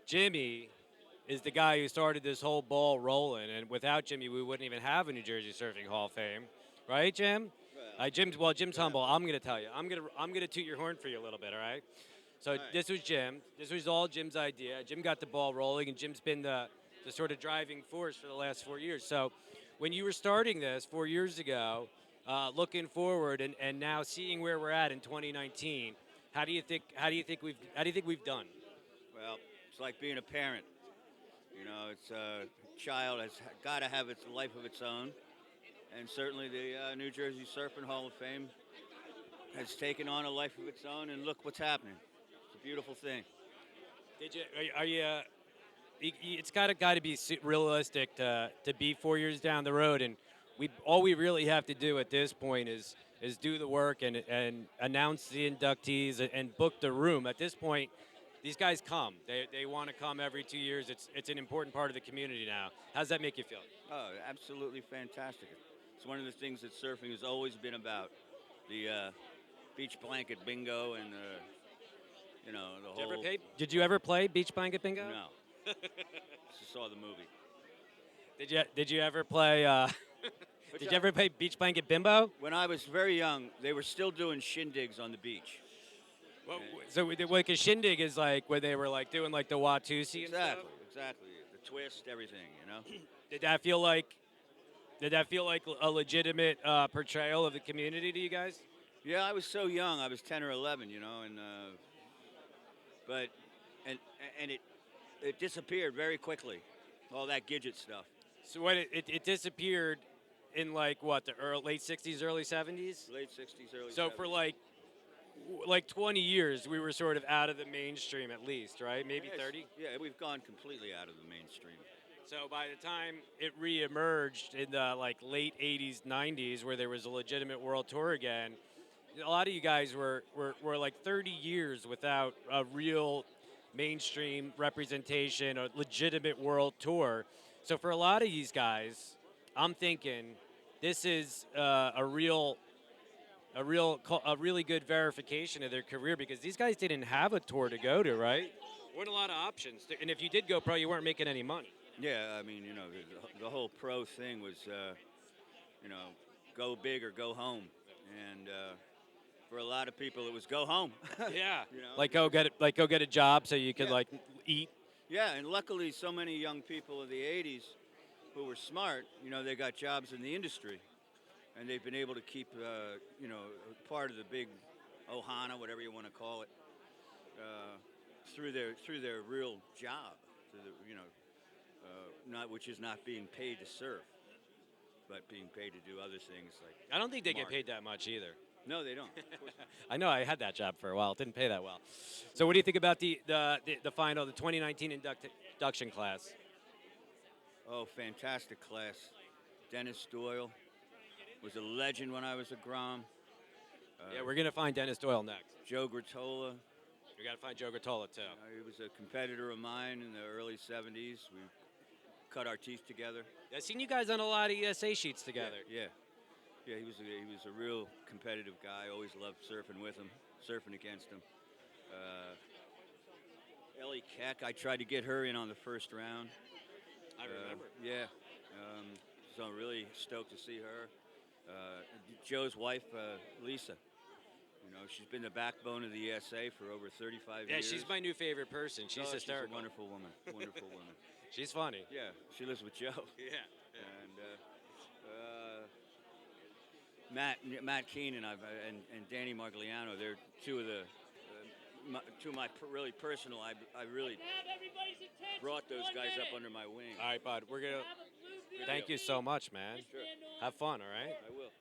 Jimmy is the guy who started this whole ball rolling, and without Jimmy, we wouldn't even have a New Jersey Surfing Hall of Fame, right, Jim? Jim's humble. I'm gonna tell you. I'm gonna toot your horn for you a little bit. All right. So this was Jim. This was all Jim's idea. Jim got the ball rolling, and Jim's been the sort of driving force for the last 4 years. So when you were starting this 4 years ago, looking forward and now seeing where we're at in 2019, how do you think we've done? Well, it's like being a parent. You know, it's a child has got to have its life of its own, and certainly the New Jersey Surfing Hall of Fame has taken on a life of its own. And look what's happening. It's a beautiful thing. Did you are you? It's got to be realistic to be 4 years down the road, and we really have to do at this point is do the work and announce the inductees and book the room. At this point, these guys come. They want to come every 2 years. It's an important part of the community now. How does that make you feel? Oh, absolutely fantastic. It's one of the things that surfing has always been about. The beach blanket bingo and the whole. Did you ever play beach blanket bingo? No, just saw the movie. Did you ever play? Did you ever play beach blanket bimbo? When I was very young, they were still doing shindigs on the beach. Well, so like a shindig is like where they were like doing like the Watusi and stuff. Exactly. The twist, everything. Did that feel like? Did that feel like a legitimate portrayal of the community to you guys? Yeah, I was so young. I was 10 or 11, and but and it disappeared very quickly. All that Gidget stuff. So when it disappeared in like what the late '60s, early '70s. Late 60s, early. So 70s. for like 20 years, we were sort of out of the mainstream at least, right? Maybe 30. Yeah, we've gone completely out of the mainstream. So by the time it reemerged in the like late '80s, '90s, where there was a legitimate world tour again, a lot of you guys were like 30 years without a real mainstream representation, a legitimate world tour. So for a lot of these guys, I'm thinking this is a really good verification of their career because these guys didn't have a tour to go to, right? Weren't a lot of options, and if you did go pro, you weren't making any money. Yeah, I mean, the whole pro thing was, go big or go home, and for a lot of people, it was go home. Yeah, like go get a job so you could like eat. Yeah, and luckily, so many young people of the '80s who were smart, they got jobs in the industry, and they've been able to keep, part of the big ohana, whatever you want to call it, through their real job, which is not being paid to surf, but being paid to do other things like. I don't think they get paid that much either. No, they don't. I know. I had that job for a while. It didn't pay that well. So, what do you think about the final, the 2019 induction class? Oh, fantastic class. Dennis Doyle was a legend when I was a Grom. Yeah, we're gonna find Dennis Doyle next. Joe Gratola. We gotta find Joe Gratola too. He was a competitor of mine in the early '70s. We cut our teeth together. I've seen you guys on a lot of ESA sheets together. Yeah. He was a real competitive guy. Always loved surfing with him, surfing against him. Ellie Keck, I tried to get her in on the first round. I remember. Yeah. So I'm really stoked to see her. Joe's wife, Lisa. She's been the backbone of the ESA for over 35 years. Yeah, she's my new favorite person. She's hysterical. She's a wonderful woman. Wonderful woman. She's funny. Yeah, she lives with Joe. Yeah. And Matt Keenan and Danny Margliano, they're two of my really personal. I really brought those guys up under my wing. All right, bud. Thank you so much, man. Sure. Have fun, all right? I will.